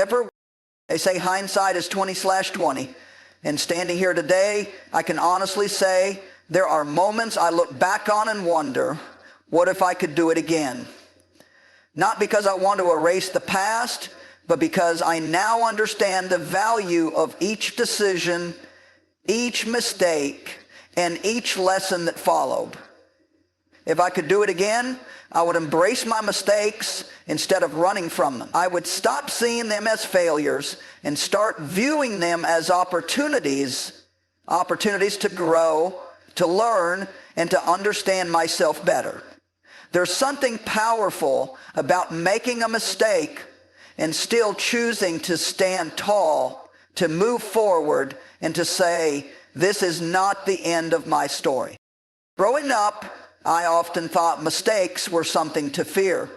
ever. They say hindsight is 20/20. And standing here today, I can honestly say there are moments I look back on and wonder, what if I could do it again? Not because I want to erase the past, but because I now understand the value of each decision, each mistake, and each lesson that followed. If I could do it again, I would embrace my mistakes instead of running from them. I would stop seeing them as failures and start viewing them as opportunities to grow, to learn, and to understand myself better. There's something powerful about making a mistake and still choosing to stand tall, to move forward, and to say, this is not the end of my story. Growing up, I often thought mistakes were something to fear.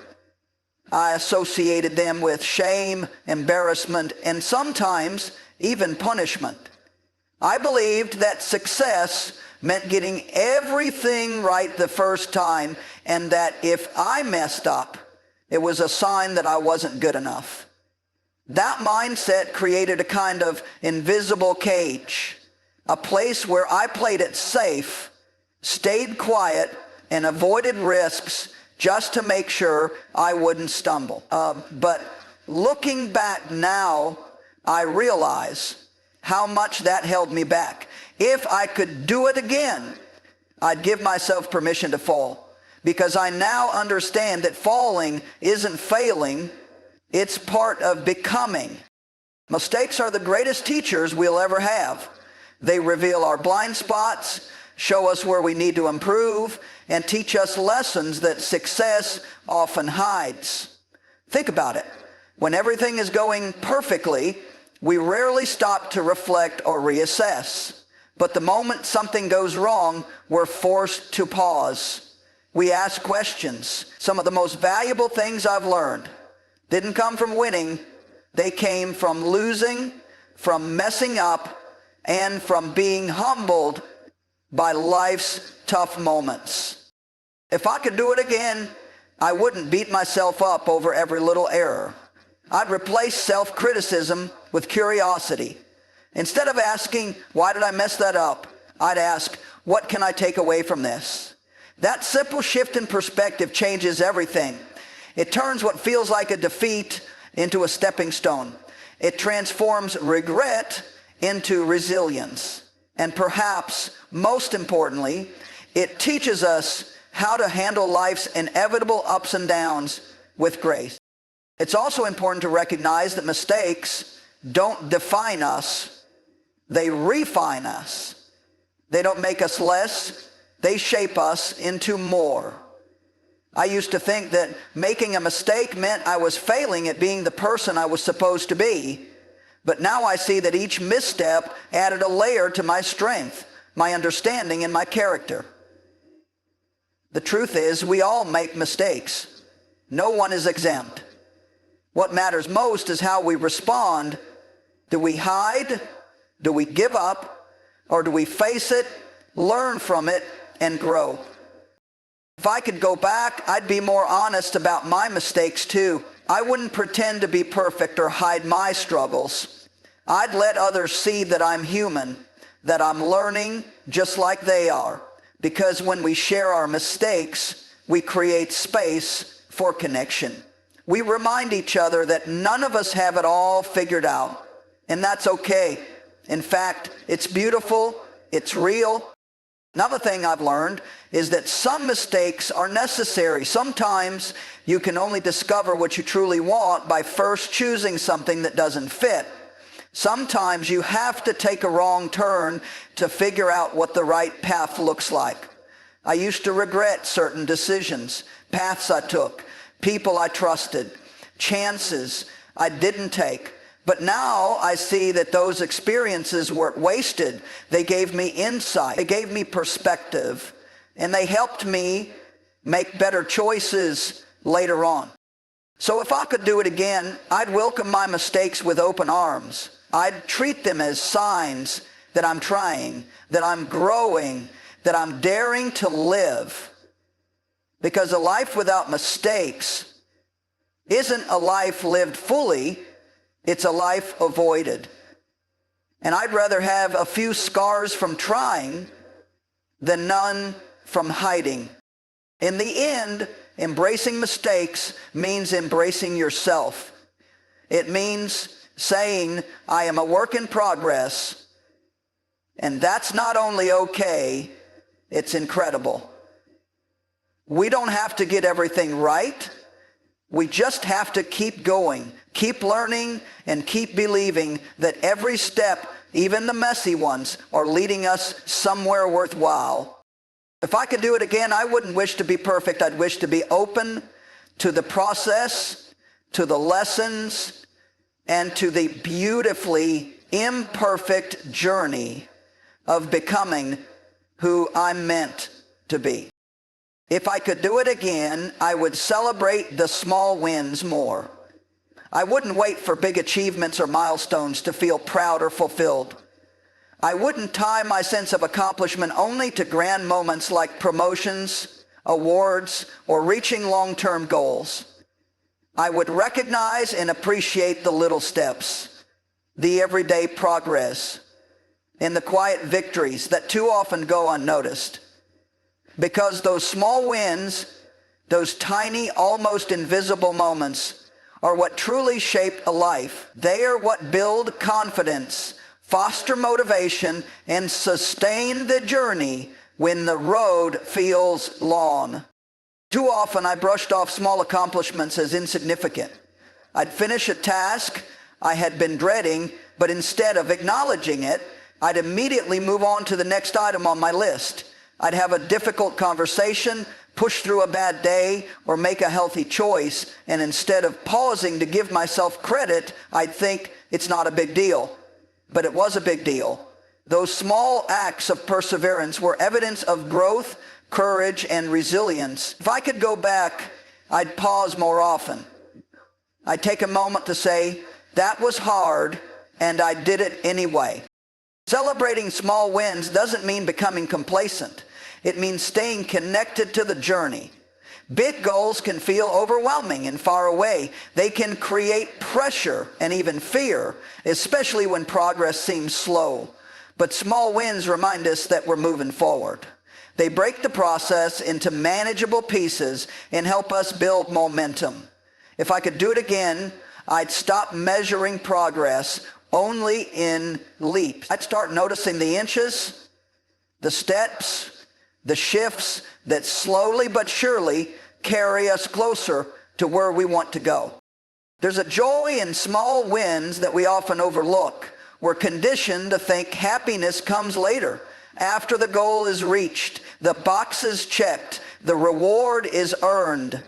I associated them with shame, embarrassment, and sometimes even punishment. I believed that success meant getting everything right the first time, and that if I messed up, it was a sign that I wasn't good enough. That mindset created a kind of invisible cage, a place where I played it safe, stayed quiet, and avoided risks just to make sure I wouldn't stumble. But looking back now, I realize how much that held me back. If I could do it again, I'd give myself permission to fall, because I now understand that falling isn't failing, it's part of becoming. Mistakes are the greatest teachers we'll ever have. They reveal our blind spots, show us where we need to improve, and teach us lessons that success often hides. Think about it. When everything is going perfectly, we rarely stop to reflect or reassess. But the moment something goes wrong, we're forced to pause. We ask questions. Some of the most valuable things I've learned didn't come from winning. They came from losing, from messing up, and from being humbled by life's tough moments. If I could do it again, I wouldn't beat myself up over every little error. I'd replace self-criticism with curiosity. Instead of asking, why did I mess that up? I'd ask, what can I take away from this? That simple shift in perspective changes everything. It turns what feels like a defeat into a stepping stone. It transforms regret into resilience. And perhaps, most importantly, it teaches us how to handle life's inevitable ups and downs with grace. It's also important to recognize that mistakes don't define us, they refine us. They don't make us less, they shape us into more. I used to think that making a mistake meant I was failing at being the person I was supposed to be. But now I see that each misstep added a layer to my strength, my understanding, and my character. The truth is, we all make mistakes. No one is exempt. What matters most is how we respond. Do we hide? Do we give up? Or do we face it, learn from it, and grow? If I could go back, I'd be more honest about my mistakes too. I wouldn't pretend to be perfect or hide my struggles. I'd let others see that I'm human, that I'm learning just like they are. Because when we share our mistakes, we create space for connection. We remind each other that none of us have it all figured out. And that's okay. In fact, it's beautiful, it's real. Another thing I've learned is that some mistakes are necessary. Sometimes you can only discover what you truly want by first choosing something that doesn't fit. Sometimes you have to take a wrong turn to figure out what the right path looks like. I used to regret certain decisions, paths I took, people I trusted, chances I didn't take. But now I see that those experiences weren't wasted. They gave me insight, they gave me perspective, and they helped me make better choices later on. So if I could do it again, I'd welcome my mistakes with open arms. I'd treat them as signs that I'm trying, that I'm growing, that I'm daring to live. Because a life without mistakes isn't a life lived fully, It's a life avoided. And I'd rather have a few scars from trying than none from hiding. In the end, embracing mistakes means embracing yourself. It means saying, I am a work in progress, and that's not only okay, it's incredible. We don't have to get everything right. We just have to keep going, keep learning, and keep believing that every step, even the messy ones, are leading us somewhere worthwhile. If I could do it again, I wouldn't wish to be perfect. I'd wish to be open to the process, to the lessons, and to the beautifully imperfect journey of becoming who I'm meant to be. If I could do it again, I would celebrate the small wins more. I wouldn't wait for big achievements or milestones to feel proud or fulfilled. I wouldn't tie my sense of accomplishment only to grand moments like promotions, awards, or reaching long-term goals. I would recognize and appreciate the little steps, the everyday progress, and the quiet victories that too often go unnoticed. Because those small wins, those tiny, almost invisible moments, are what truly shape a life. They are what build confidence, foster motivation, and sustain the journey when the road feels long. Too often I brushed off small accomplishments as insignificant. I'd finish a task I had been dreading, but instead of acknowledging it, I'd immediately move on to the next item on my list. I'd have a difficult conversation, push through a bad day, or make a healthy choice, and instead of pausing to give myself credit, I'd think it's not a big deal. But it was a big deal. Those small acts of perseverance were evidence of growth, courage, and resilience. If I could go back, I'd pause more often. I'd take a moment to say, that was hard, and I did it anyway. Celebrating small wins doesn't mean becoming complacent. It means staying connected to the journey. Big goals can feel overwhelming and far away. They can create pressure and even fear, especially when progress seems slow. But small wins remind us that we're moving forward. They break the process into manageable pieces and help us build momentum. If I could do it again, I'd stop measuring progress only in leaps. I'd start noticing the inches, the steps, the shifts that slowly but surely carry us closer to where we want to go. There's a joy in small wins that we often overlook. We're conditioned to think happiness comes later, after the goal is reached, the box is checked, the reward is earned.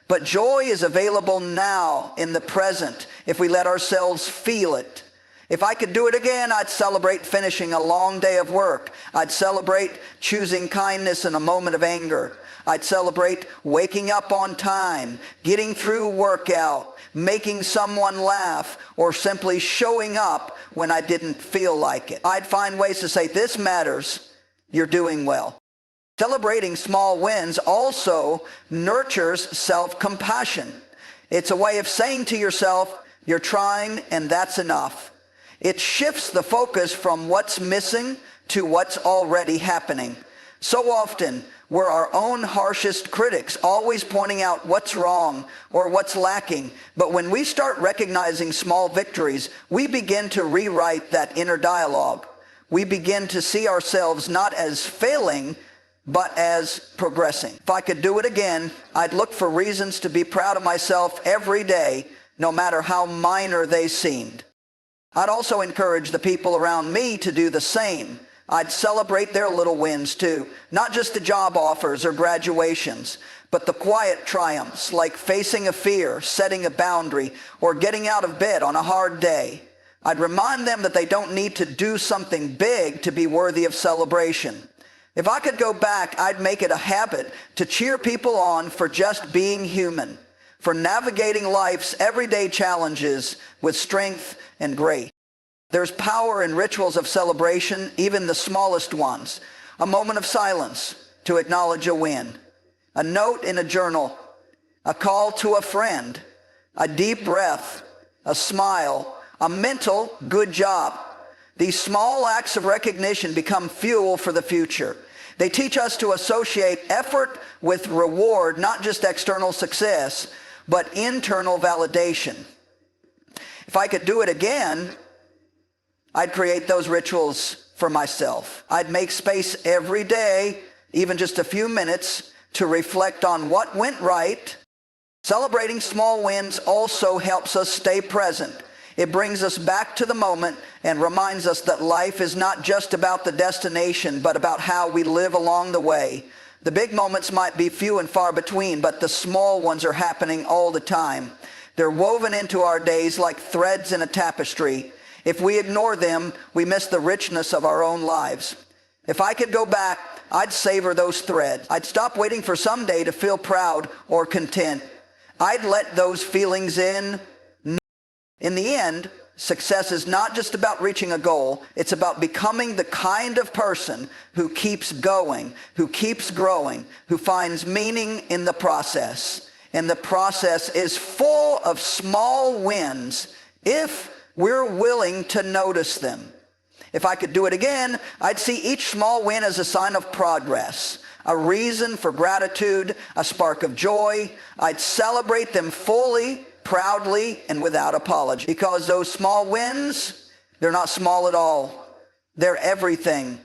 But joy is available now in the present if we let ourselves feel it. If I could do it again, I'd celebrate finishing a long day of work. I'd celebrate choosing kindness in a moment of anger. I'd celebrate waking up on time, getting through workout, making someone laugh, or simply showing up when I didn't feel like it. I'd find ways to say, this matters, you're doing well. Celebrating small wins also nurtures self-compassion. It's a way of saying to yourself, you're trying and that's enough. It shifts the focus from what's missing to what's already happening. So often, we're our own harshest critics, always pointing out what's wrong or what's lacking. But when we start recognizing small victories, we begin to rewrite that inner dialogue. We begin to see ourselves not as failing, but as progressing. If I could do it again, I'd look for reasons to be proud of myself every day, no matter how minor they seemed. I'd also encourage the people around me to do the same. I'd celebrate their little wins too, not just the job offers or graduations, but the quiet triumphs like facing a fear, setting a boundary, or getting out of bed on a hard day. I'd remind them that they don't need to do something big to be worthy of celebration. If I could go back, I'd make it a habit to cheer people on for just being human, for navigating life's everyday challenges with strength and grace. There's power in rituals of celebration, even the smallest ones. A moment of silence to acknowledge a win, a note in a journal, a call to a friend, a deep breath, a smile, a mental good job. These small acts of recognition become fuel for the future. They teach us to associate effort with reward, not just external success, but internal validation. If I could do it again, I'd create those rituals for myself. I'd make space every day, even just a few minutes, to reflect on what went right. Celebrating small wins also helps us stay present. It brings us back to the moment and reminds us that life is not just about the destination, but about how we live along the way. The big moments might be few and far between, but the small ones are happening all the time. They're woven into our days like threads in a tapestry. If we ignore them, we miss the richness of our own lives. If I could go back, I'd savor those threads. I'd stop waiting for someday to feel proud or content. I'd let those feelings in. In the end, success is not just about reaching a goal. It's about becoming the kind of person who keeps going, who keeps growing, who finds meaning in the process. And the process is full of small wins if we're willing to notice them. If I could do it again, I'd see each small win as a sign of progress, a reason for gratitude, a spark of joy. I'd celebrate them fully, proudly, and without apology. Because those small wins, they're not small at all. They're everything.